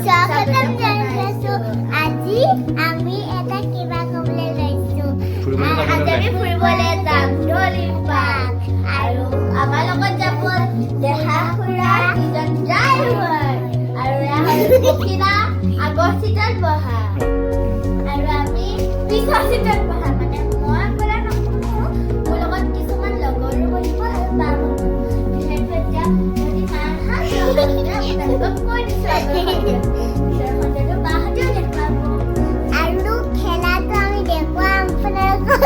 স্বাগতম জনাইছো আজি আমি এটা কিবা কবলৈ লৈছো আজি আমি ফুৰিবলৈ যাম ধলি পাৰ্ক আৰু আমাৰ লগত যাব দেহা খুৰা কিজন ড্ৰাইভাৰ আৰু ৰাহিনা আগৰ চিটত বহা আৰু আমি পিছৰ চিটত বহা মানে মই পৰা নকৰো মোৰ লগত কিছুমান লগৰো বহিব আৰু তাৰ সেইটো এতিয়া যদি মাৰ হাত আপোনালোকক কৈ দিছো আৰু খেলাটো আমি দেখুৱাম আপোনালোকক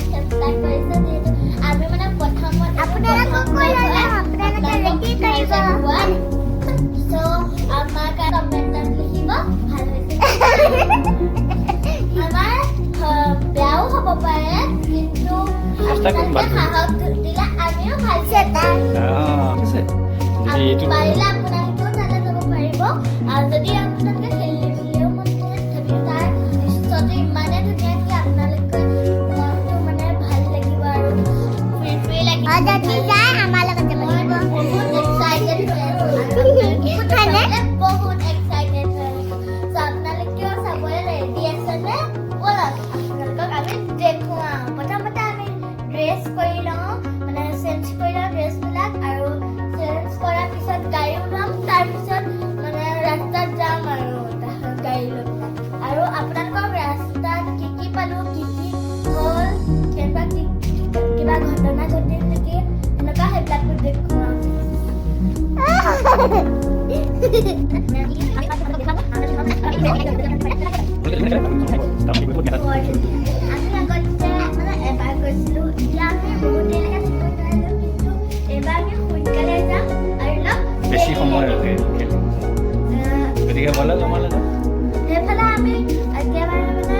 চেষ্টা কৰিছো যিহেতু আমি মানে প্ৰথমত আপোনালোকক কৈ আপোনালোকে ৰেডি কৰিব চ' আমাৰ কমেণ্টত লিখিব ভাল হৈছে আমাৰ বেয়াও হ'ব পাৰে কিন্তু আপোনালোকে সাহস দিলে আমিও ভালছে পাৰিলে আপোনালোকেও তালৈ যাব পাৰিব আৰু যদি আপোনালোকে খেলিবলৈও মন কৰে তথাপিও তাৰ দৃশ্যটো ইমানে ধুনীয়াকৈ আপোনালোকে মনটো মানে ভাল লাগিব আৰু ফ্ৰী ফ্ৰী লাগিব যদি যায় আমাৰ লগত যাব লাগিব বহুত এক্সাইটেড হৈ আছো বহুত এক্সাইটেড হৈ আছো চ' আপোনালোকেও চাবলৈ ৰেডি আছেনে ব'লক আপোনালোকক আমি দেখুৱাওঁ প্ৰথমতে আমি ড্ৰেছ কৰি লওঁ মানে চেঞ্জ কৰি লওঁ ড্ৰেছবিলাক আৰু চেঞ্জ কৰাৰ পিছত গাড়ী ওলাম তাৰপিছত মানে ৰাস্তাত যাম আৰু গাড়ী লৈ আৰু আপোনালোকক ৰাস্তাত কি কি পালোঁ কি কি হ'ল কিবা ঘটনা ঘটিল নেকি এনেকুৱা সেইবিলাকো দেখুৱাম আমি আগতে মানে এবাৰ গৈছিলোঁ এতিয়া আমি বহুত দেৰিলৈকে থাকিব নোৱাৰিলোঁ কিন্তু এইবাৰ আমি সোনকালে যাম আৰু অলপ বেছি সময় ৰখে গতিকে ব'লা জমা লাগে সেইফালে আমি একেবাৰে মানে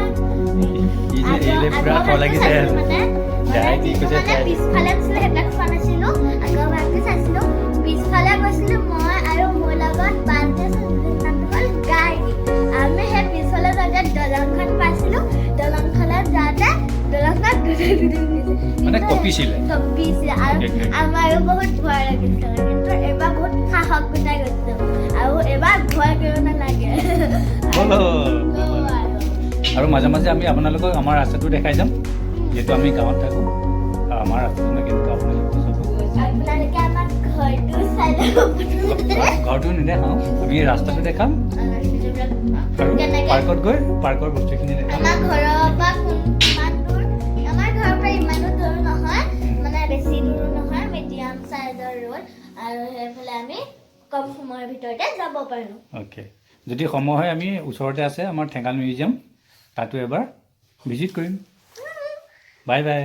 পিছফালে গৈছিলোঁ সেইবিলাক চোৱা নাছিলোঁ আগৰবাৰকৈ চাইছিলোঁ পিছফালে গৈছিলোঁ মই আৰু মোৰ লগত বান্ধে হ'ল গাড়ী আমি সেই পিছফালে যাওঁতে দলংখন পাইছিলোঁ দলংখনত যাওঁতে দলংখন মানে কঁপিছিলে আৰু আমাৰো বহুত ভয় লাগিছিল কিন্তু এইবাৰ বহুত সাহস গোটাই গৈছিলোঁ আৰু এইবাৰ ভয় কৰিব নালাগে আৰু মাজে মাজে আমি আপোনালোকক আমাৰ ৰাস্তাটো দেখাই যাম যিহেতু আমি গাঁৱত থাকোঁ আমাৰ ৰাস্তাটো কেনেকুৱা আপোনালোকে আপোনালোকে আমাৰ ঘৰটো চাই ঘৰটো নেদেখাওঁ আমি ৰাস্তাটো দেখাম আৰু পাৰ্কত গৈ পাৰ্কৰ বস্তুখিনি দেখাম আমাৰ ঘৰৰ পৰা আমাৰ ঘৰৰ পৰা ইমানো দূৰ নহয় মানে বেছি দূৰো নহয় মিডিয়াম চাইজৰ ৰোড আৰু সেইফালে আমি কম সময়ৰ ভিতৰতে যাব পাৰোঁ অ'কে যদি সময় হয় আমি ওচৰতে আছে আমাৰ ঠেঙাল মিউজিয়াম তাতো এবাৰ ভিজিট কৰিম বাই বাই